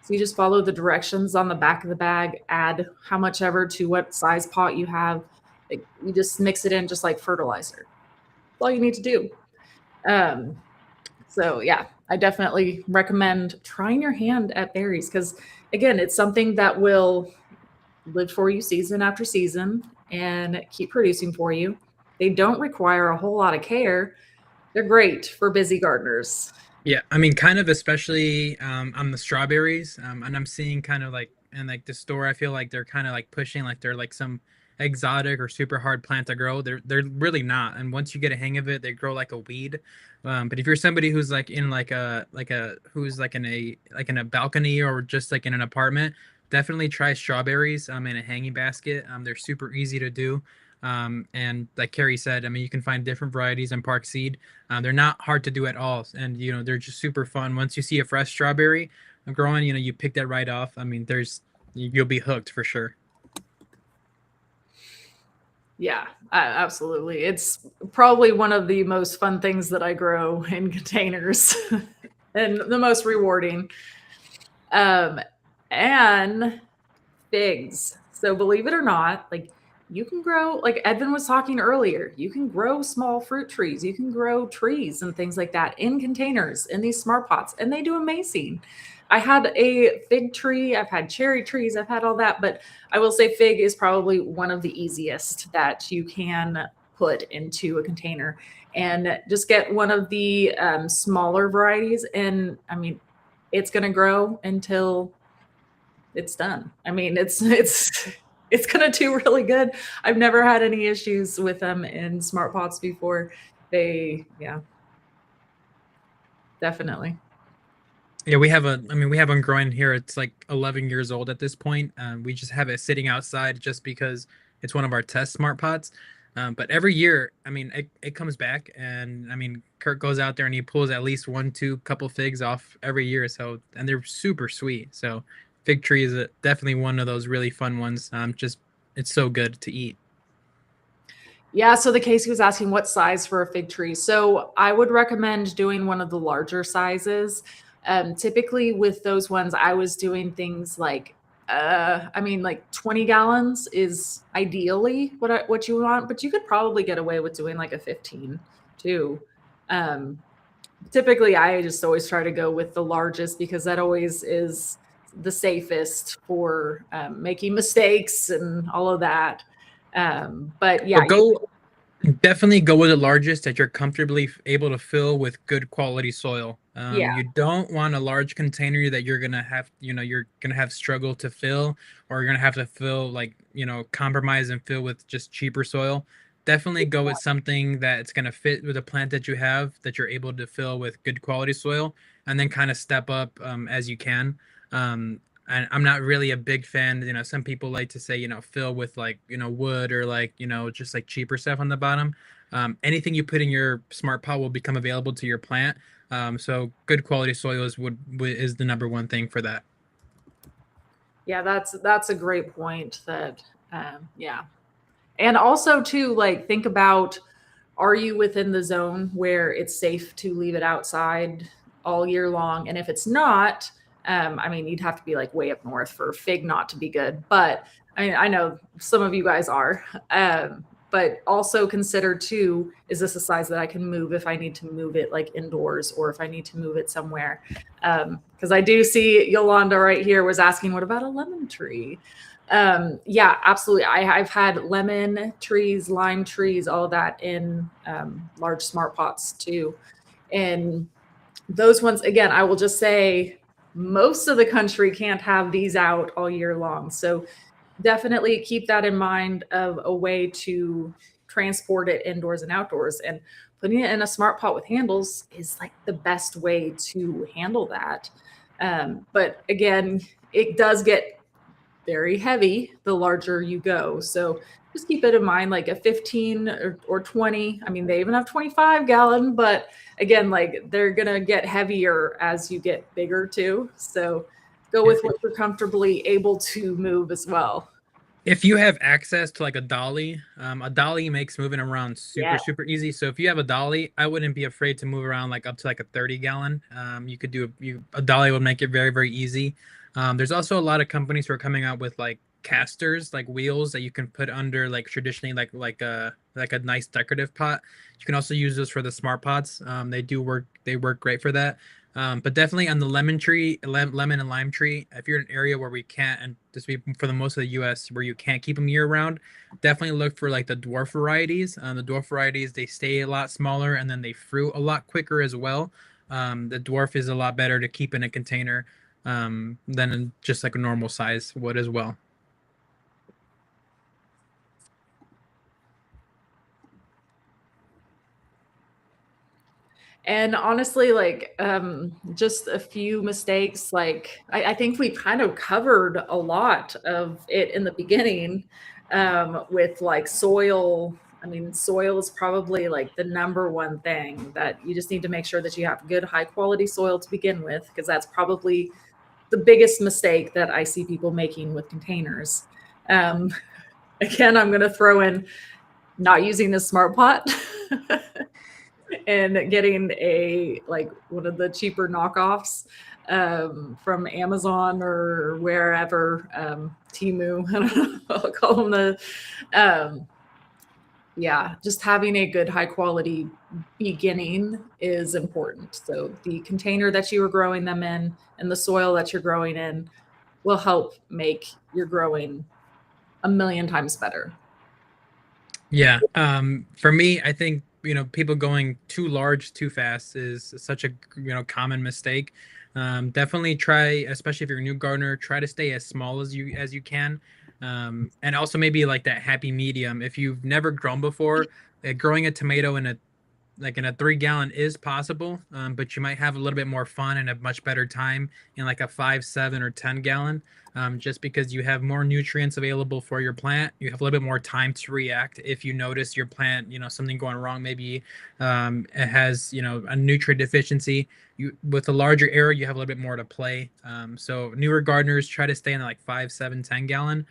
So you just follow the directions on the back of the bag, add how much ever to what size pot you have. Like, you just mix it in just like fertilizer. That's all you need to do. So yeah, I definitely recommend trying your hand at berries because again, it's something that will live for you season after season and keep producing for you. They don't require a whole lot of care. They're great for busy gardeners. Yeah, I mean, kind of especially on the strawberries, and I'm seeing kind of like in like the store, I feel like they're kind of like pushing like they're like some exotic or super hard plant to grow. They're really not. And once you get a hang of it, they grow like a weed. But if you're somebody who's like in like a who's like in a balcony or just like in an apartment, definitely try strawberries in a hanging basket. They're super easy to do. And like Carrie said, I mean, you can find different varieties in Park Seed. They're not hard to do at all, and they're just super fun. Once you see a fresh strawberry growing, you pick that right off. I mean, you'll be hooked for sure. Yeah, absolutely. It's probably one of the most fun things that I grow in containers and the most rewarding. Um, and figs. So believe it or not, like you can grow, like Edvin was talking earlier, you can grow small fruit trees, you can grow trees and things like that in containers in these smart pots, and they do amazing. I had a fig tree, I've had cherry trees, I've had all that, but I will say fig is probably one of the easiest that you can put into a container. And just get one of the smaller varieties, and I mean, it's going to grow until it's done. I mean, it's gonna do really good. I've never had any issues with them in smart pots before. Yeah, definitely. Yeah, we have one growing here. It's like 11 years old at this point. We just have it sitting outside just because it's one of our test smart pots. But every year, it comes back, and Kurt goes out there and he pulls at least one, two couple figs off every year. So, and they're super sweet. So, fig tree is definitely one of those really fun ones. Just it's so good to eat. Yeah, so the Casey was asking what size for a fig tree. So I would recommend doing one of the larger sizes. Typically with those ones, I was doing things like, like 20 gallons is ideally what you want, but you could probably get away with doing like a 15 too. Um, Typically, I just always try to go with the largest because that always is the safest for making mistakes and all of that. But yeah, But go Definitely go with the largest that you're comfortably able to fill with good quality soil. yeah, You don't want a large container that you're gonna have struggle to fill, or you're gonna have to fill compromise and fill with just cheaper soil. Definitely go with something that it's gonna fit with the plant that you have, that you're able to fill with good quality soil, and then kind of step up as you can. And I'm not really a big fan. Some people like to say, fill with wood, or just like cheaper stuff on the bottom. Anything you put in your smart pot will become available to your plant. So good quality soil is the number one thing for that. yeah, that's a great point. Yeah, and also too, like think about, are you within the zone where it's safe to leave it outside all year long? And if it's not, you'd have to be like way up north for fig not to be good. But I know some of you guys are. But also consider too, is this a size that I can move if I need to move it like indoors, or if I need to move it somewhere? Because I do see Yolanda right here was asking, what about a lemon tree? Yeah, absolutely. I've had lemon trees, lime trees, all that in large smart pots too. And those ones, again, I will just say most of the country can't have these out all year long. So definitely keep that in mind of a way to transport it indoors and outdoors. And putting it in a smart pot with handles is like the best way to handle that. But again, it does get very heavy the larger you go. So just keep it in mind, like a 15 or 20. I mean, they even have 25-gallon, but again, like they're going to get heavier as you get bigger too. So go with what you're comfortably able to move as well. If you have access to like a dolly makes moving around Yeah. super easy. So if you have a dolly, I wouldn't be afraid to move around like up to like a 30-gallon. You could do a dolly would make it very easy. There's also a lot of companies who are coming out with like casters, like wheels that you can put under like traditionally like a nice decorative pot. You can also use those for the smart pots. They work great for that. But definitely on the lemon and lime tree, if you're in an area where we can't, and this be for the most of the U.S. where you can't keep them year round, definitely look for like the dwarf varieties. The dwarf varieties, they stay a lot smaller, and then they fruit a lot quicker as well. The dwarf is a lot better to keep in a container than just like a normal size would as well. And honestly, like just a few mistakes. Like I think we kind of covered a lot of it in the beginning with like soil. I mean, soil is probably like the number one thing that you just need to make sure that you have good, high quality soil to begin with, because that's probably the biggest mistake that I see people making with containers. Um, Again, I'm going to throw in not using the smart pot and getting one of the cheaper knockoffs from Amazon or wherever, Temu, I don't know, I'll call them just having a good high quality beginning is important. So the container that you are growing them in and the soil that you're growing in will help make your growing a million times better. Yeah. For me, I think, people going too large too fast is such a, common mistake. Definitely try, especially if you're a new gardener, try to stay as small as you can. And also maybe like that happy medium. If you've never grown before, growing a tomato in a 3 gallon is possible, but you might have a little bit more fun and a much better time in like a 5, 7, or 10 gallon, just because you have more nutrients available for your plant. You have a little bit more time to react if you notice your plant, something going wrong. Maybe it has, a nutrient deficiency. With a larger area, you have a little bit more to play. So newer gardeners try to stay in like 5, 7, 10 gallon.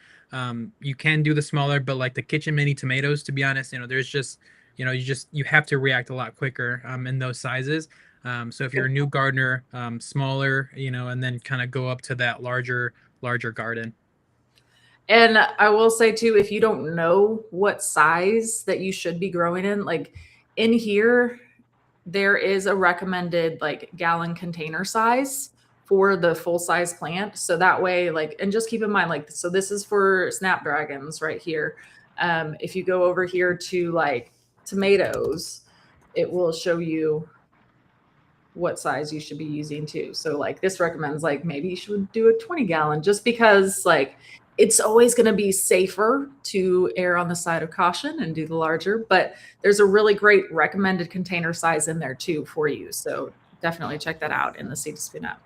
You can do the smaller, but like the kitchen mini tomatoes, to be honest, there's just you have to react a lot quicker in those sizes. So if you're a new gardener, smaller, and then kind of go up to that larger garden. And I will say too, if you don't know what size that you should be growing in, like in here, there is a recommended like gallon container size for the full size plant. So that way, and just keep in mind, so this is for snapdragons right here. If you go over here to like tomatoes, it will show you what size you should be using too. So like this recommends maybe you should do a 20 gallon, just because it's always going to be safer to err on the side of caution and do the larger, but there's a really great recommended container size in there too for you. So definitely check that out in the Seed to Spoon app.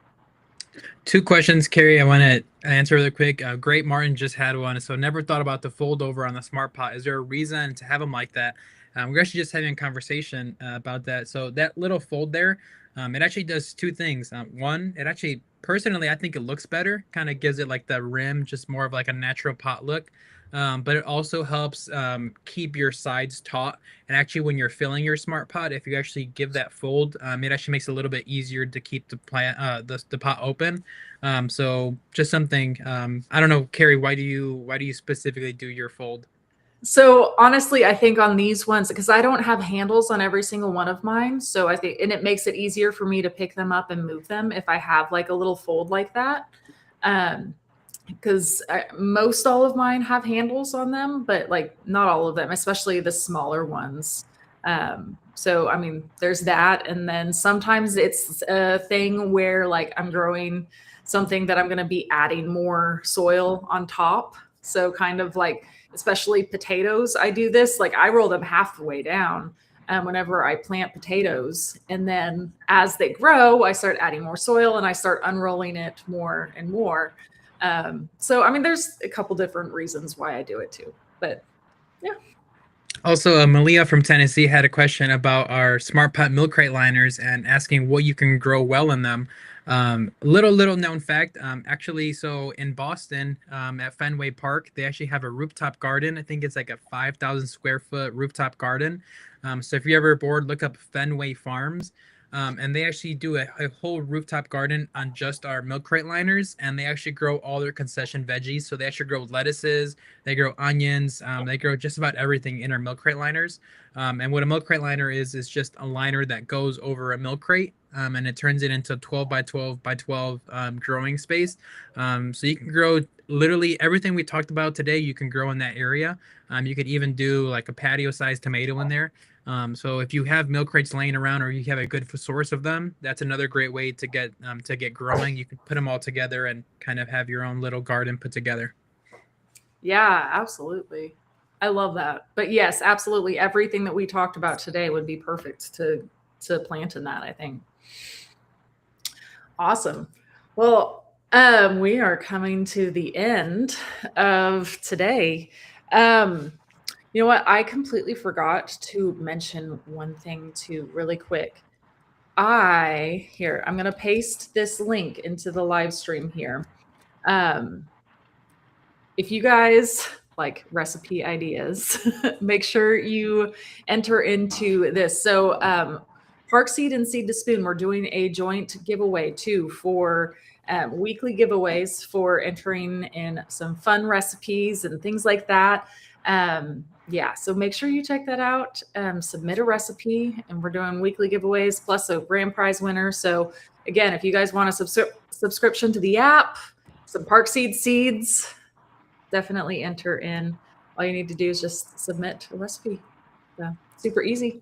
2 questions, Carrie, I want to answer really quick. Great Martin just had one. So never thought about the fold over on the smart pot. Is there a reason to have them like that? We're actually just having a conversation about that. So that little fold there, it actually does 2 things. One, it actually, personally, I think it looks better. Kind of gives it like the rim, just more of like a natural pot look. But it also helps keep your sides taut. And actually, when you're filling your smart pot, if you actually give that fold, it actually makes it a little bit easier to keep the plant, the pot open. So just something. I don't know, Carrie, why do you specifically do your fold? So honestly, I think on these ones, because I don't have handles on every single one of mine, so I think, and it makes it easier for me to pick them up and move them if I have like a little fold like that. Because most all of mine have handles on them, but like not all of them, especially the smaller ones. So I mean, there's that, and then sometimes it's a thing where like I'm growing something that I'm going to be adding more soil on top. So kind of like, especially potatoes, I do this. Like I roll them half the way down whenever I plant potatoes, and then as they grow, I start adding more soil and I start unrolling it more and more. So I mean, there's a couple different reasons why I do it too, but yeah. Also, Malia from Tennessee had a question about our Smart Pot milk crate liners and asking what you can grow well in them. Little known fact, actually, so in Boston, at Fenway Park, they actually have a rooftop garden. I think it's like a 5,000 square foot rooftop garden. So if you're ever bored, look up Fenway Farms. And they actually do a whole rooftop garden on just our milk crate liners, and they actually grow all their concession veggies. So they actually grow lettuces, they grow onions, they grow just about everything in our milk crate liners. And what a milk crate liner is just a liner that goes over a milk crate, and it turns it into 12 by 12 by 12 growing space. So you can grow literally everything we talked about today. You can grow in that area. You could even do like a patio-sized tomato in there. So if you have milk crates laying around, or you have a good source of them, that's another great way to get growing. You can put them all together and kind of have your own little garden put together. Yeah, absolutely. I love that. But yes, absolutely. Everything that we talked about today would be perfect to plant in that, I think. Awesome. Well, we are coming to the end of today. You know what? I completely forgot to mention one thing too, really quick. I'm going to paste this link into the live stream here. If you guys like recipe ideas, make sure you enter into this. So Park Seed and Seed to Spoon, we're doing a joint giveaway too for weekly giveaways for entering in some fun recipes and things like that. Yeah, so make sure you check that out. Submit a recipe, and we're doing weekly giveaways plus a grand prize winner. So again, if you guys want a subscription to the app, some Park Seed seeds, definitely enter in. All you need to do is just submit a recipe. So super easy.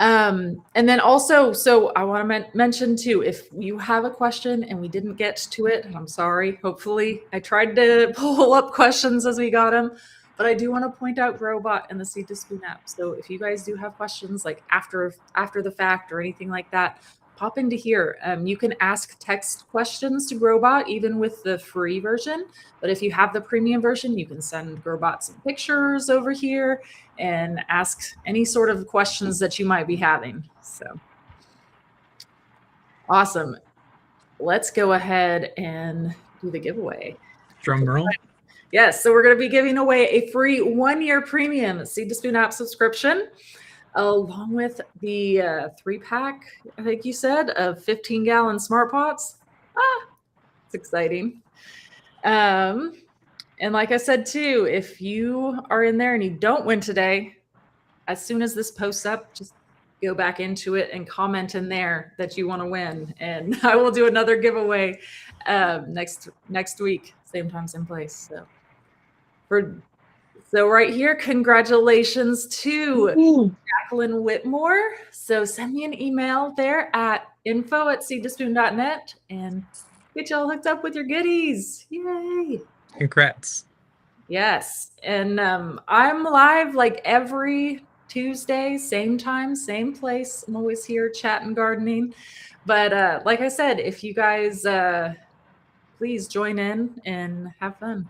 And then also, so I want to mention too, if you have a question and we didn't get to it, I'm sorry. Hopefully I tried to pull up questions as we got them, but I do want to point out Growbot and the Seed to Spoon app. So if you guys do have questions like after the fact or anything like that, pop into here. You can ask text questions to Growbot even with the free version. But if you have the premium version, you can send Growbot some pictures over here and ask any sort of questions that you might be having. So awesome. Let's go ahead and do the giveaway. Drum roll. Yes, so we're going to be giving away a free 1-year premium Seed to Spoon app subscription, along with the 3-pack, I think you said, of 15-gallon Smart Pots. It's exciting. And like I said, too, if you are in there and you don't win today, as soon as this posts up, just go back into it and comment in there that you want to win. And I will do another giveaway next week, same time, same place. So right here, congratulations to Jacqueline Whitmore. So send me an email there at info@seedtospoon.net and get y'all hooked up with your goodies. Yay! Congrats. Yes. And I'm live like every Tuesday, same time, same place. I'm always here chatting gardening. But like I said, if you guys please join in and have fun.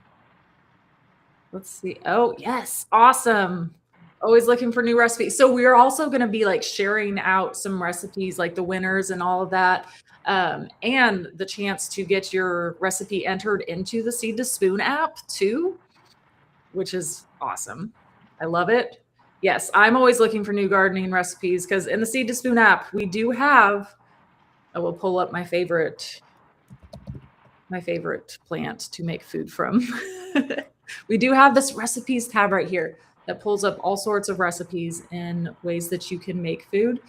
Let's see. Oh, yes. Awesome. Always looking for new recipes. So we're also going to be like sharing out some recipes, like the winners and all of that. And the chance to get your recipe entered into the Seed to Spoon app too, which is awesome. I love it. Yes, I'm always looking for new gardening recipes because in the Seed to Spoon app, we do have, I will pull up my favorite plant to make food from. We do have this recipes tab right here that pulls up all sorts of recipes and ways that you can make food.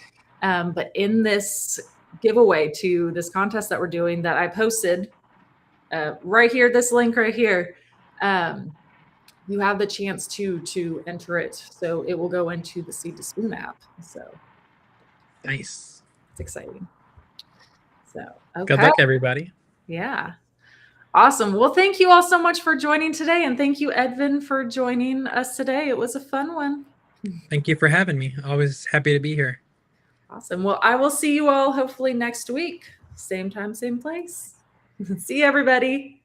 But in this giveaway to this contest that we're doing that I posted right here, this link right here, you have the chance to enter it. So it will go into the Seed to Spoon app. So nice. It's exciting. So okay. Good luck, everybody. Yeah. Awesome. Well, thank you all so much for joining today. And thank you, Edvin, for joining us today. It was a fun one. Thank you for having me. Always happy to be here. Awesome. Well, I will see you all hopefully next week. Same time, same place. See you, everybody.